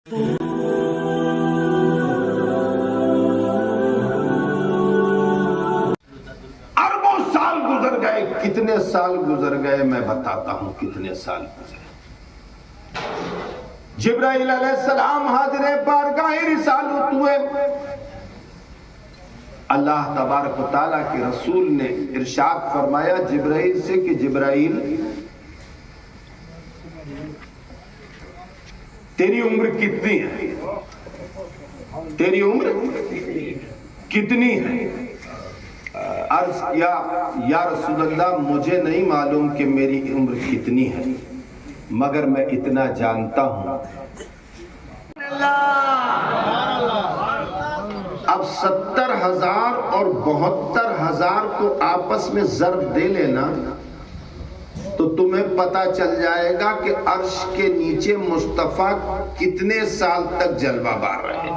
اربوں سال گزر گئے، کتنے سال گزر گئے میں بتاتا ہوں کتنے سال گزرے۔ جبرائیل علیہ السلام حاضر بارگاہ رسالت ہوئے، اللہ تبارک و تعالیٰ کے رسول نے ارشاد فرمایا جبرائیل سے کہ جبرائیل تیری عمر کتنی ہے؟ تیری عمر کتنی ہے؟ عرض کیا یا رسول اللہ مجھے نہیں معلوم کہ میری عمر کتنی ہے، مگر میں اتنا جانتا ہوں اب 70,000 اور 72,000 کو آپس میں ضرب دے لینا تو تمہیں پتا چل جائے گا کہ عرش کے نیچے مصطفیٰ کتنے سال تک جلوہ بار رہے،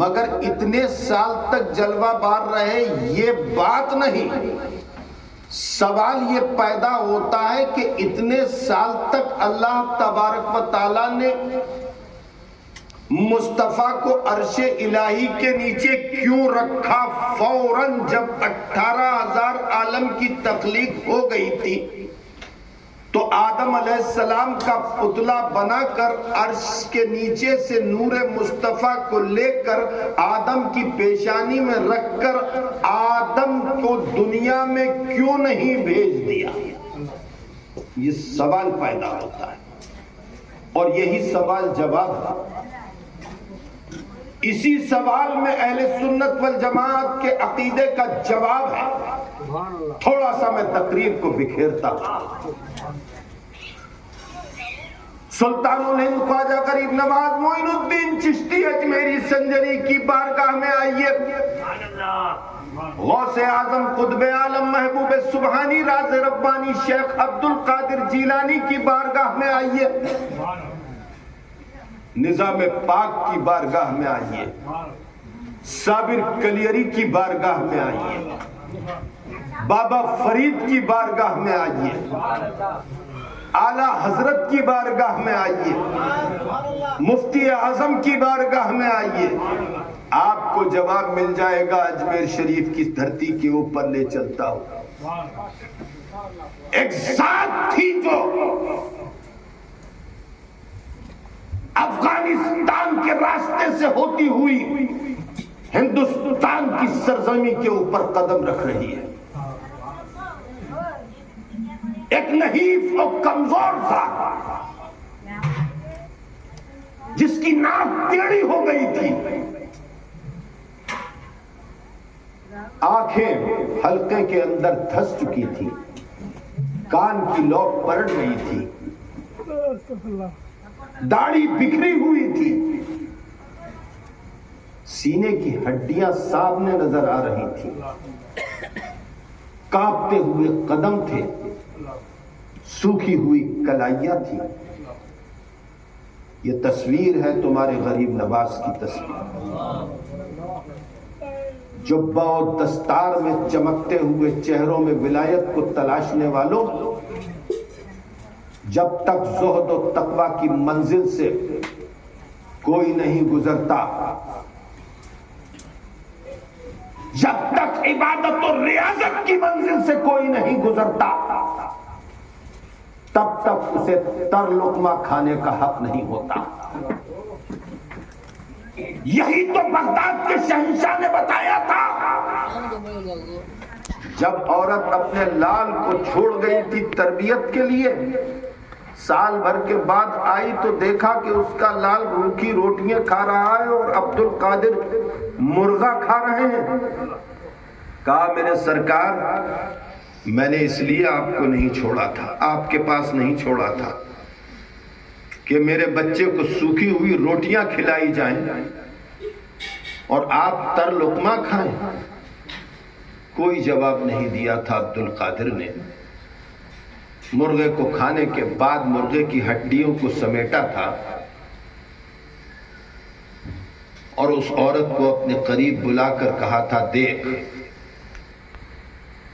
مگر اتنے سال تک جلوہ بار رہے یہ بات نہیں، سوال یہ پیدا ہوتا ہے کہ اتنے سال تک اللہ تبارک و تعالیٰ نے مصطفیٰ کو عرش الہی کے نیچے کیوں رکھا؟ فوراً جب 18,000 عالم کی تخلیق ہو گئی تھی تو آدم علیہ السلام کا پتلا بنا کر عرش کے نیچے سے نور مصطفیٰ کو لے کر آدم کی پیشانی میں رکھ کر آدم کو دنیا میں کیوں نہیں بھیج دیا؟ یہ سوال پیدا ہوتا ہے اور یہی سوال جواب ہے۔ اسی سوال میں اہل سنت والجماعت کے عقیدے کا جواب ہے۔ تھوڑا سا میں تقریر کو بکھیرتا ہوں۔ سلطان الہند خواجہ غریب نواز معین الدین چشتی اجمیری سنجری کی بارگاہ میں آئیے، غوث اعظم قطب عالم محبوب سبحانی راز ربانی شیخ عبد القادر جیلانی کی بارگاہ میں آئیے، نظام پاک کی بارگاہ میں آئیے، صابر کلیری کی بارگاہ میں آئیے، بابا فرید کی بارگاہ میں آئیے، اعلیٰ حضرت کی بارگاہ میں آئیے، مفتی اعظم کی بارگاہ میں آئیے، آپ کو جواب مل جائے گا۔ اجمیر شریف کی دھرتی کے اوپر لے چلتا ہوں۔ ایک ذات تھی جو افغانستان کے راستے سے ہوتی ہوئی ہندوستان کی سرزمین کے اوپر قدم رکھ رہی ہے، ایک نحیف اور کمزور ذات جس کی ناک ٹیڑھی ہو گئی تھی، آنکھیں حلقے کے اندر دھس چکی تھی، کان کی لوک پلٹ گئی تھی، داڑھی بکھری ہوئی تھی، سینے کی ہڈیاں سامنے نظر آ رہی تھی، کانپتے ہوئے قدم تھے، سوکھی ہوئی کلائیاں تھی۔ یہ تصویر ہے تمہارے غریب نواز کی تصویر، جبہ و دستار میں چمکتے ہوئے چہروں میں ولایت کو تلاشنے والوں، جب تک زہد و تقوی کی منزل سے کوئی نہیں گزرتا، جب تک عبادت و ریاضت کی منزل سے کوئی نہیں گزرتا، تب تک اسے تر لقمہ کھانے کا حق نہیں ہوتا۔ یہی تو بغداد کے شہنشاہ نے بتایا تھا۔ جب عورت اپنے لال کو چھوڑ گئی تھی تربیت کے لیے، سال بھر کے بعد آئی تو دیکھا کہ اس کا لال روکھی روٹیاں کھا رہا ہے اور عبد القادر مرغا کھا رہے ہیں۔ کہا میرے سرکار میں نے اس لیے آپ کو نہیں چھوڑا تھا، آپ کے پاس نہیں چھوڑا تھا کہ میرے بچے کو سوکھی ہوئی روٹیاں کھلائی جائیں اور آپ تر لقمہ کھائیں۔ کوئی جواب نہیں دیا تھا عبد القادر نے۔ مرغے کو کھانے کے بعد مرغے کی ہڈیوں کو سمیٹا تھا اور اس عورت کو اپنے قریب بلا کر کہا تھا دیکھ،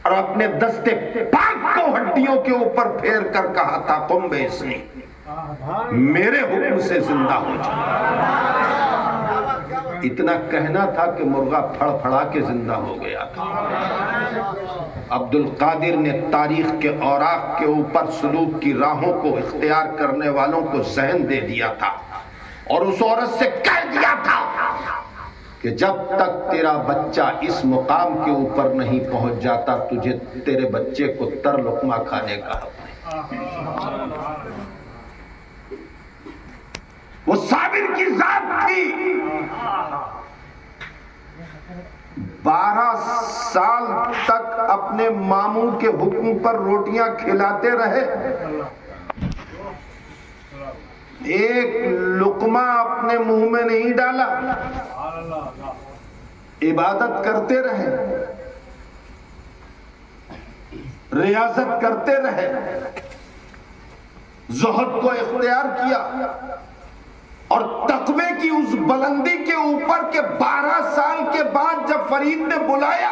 اور اپنے دستے پاک کو ہڈیوں کے اوپر پھیر کر کہا تھا قم بیسنی، میرے حکم سے زندہ ہو جائے۔ اتنا کہنا تھا کہ مرغا پھڑ پھڑا کے زندہ ہو گیا تھا۔ عبد القادر نے تاریخ کے اوراق کے اوپر سلوک کی راہوں کو اختیار کرنے والوں کو ذہن دے دیا تھا، اور اس عورت سے کہہ دیا تھا کہ جب تک تیرا بچہ اس مقام کے اوپر نہیں پہنچ جاتا تجھے تیرے بچے کو تر لقمہ کھانے کا حق نہیں۔ وہ صابر کی ذات تھی، 12 سال تک اپنے ماموں کے حکم پر روٹیاں کھلاتے رہے، ایک لقمہ اپنے منہ میں نہیں ڈالا، عبادت کرتے رہے، ریاضت کرتے رہے، زہد کو اختیار کیا، اور تقوی کی اس بلندی کے اوپر کہ 12 سال کے بعد جب فرید نے بلایا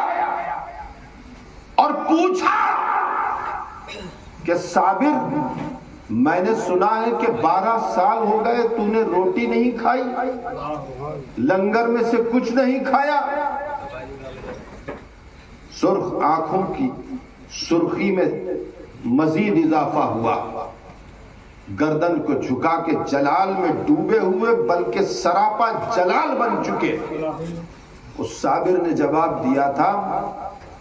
اور پوچھا کہ صابر میں نے سنا ہے کہ 12 سال ہو گئے تو نے روٹی نہیں کھائی، لنگر میں سے کچھ نہیں کھایا، سرخ آنکھوں کی سرخی میں مزید اضافہ ہوا، گردن کو جھکا کے جلال میں ڈوبے ہوئے بلکہ سراپا جلال بن چکے۔ اس صابر نے جواب دیا تھا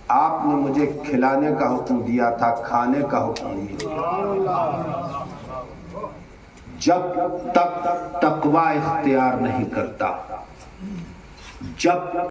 آپ نے مجھے کھلانے کا حکم دیا تھا، کھانے کا حکم نہیں دیا۔ جب تک تقوی اختیار نہیں کرتا، جب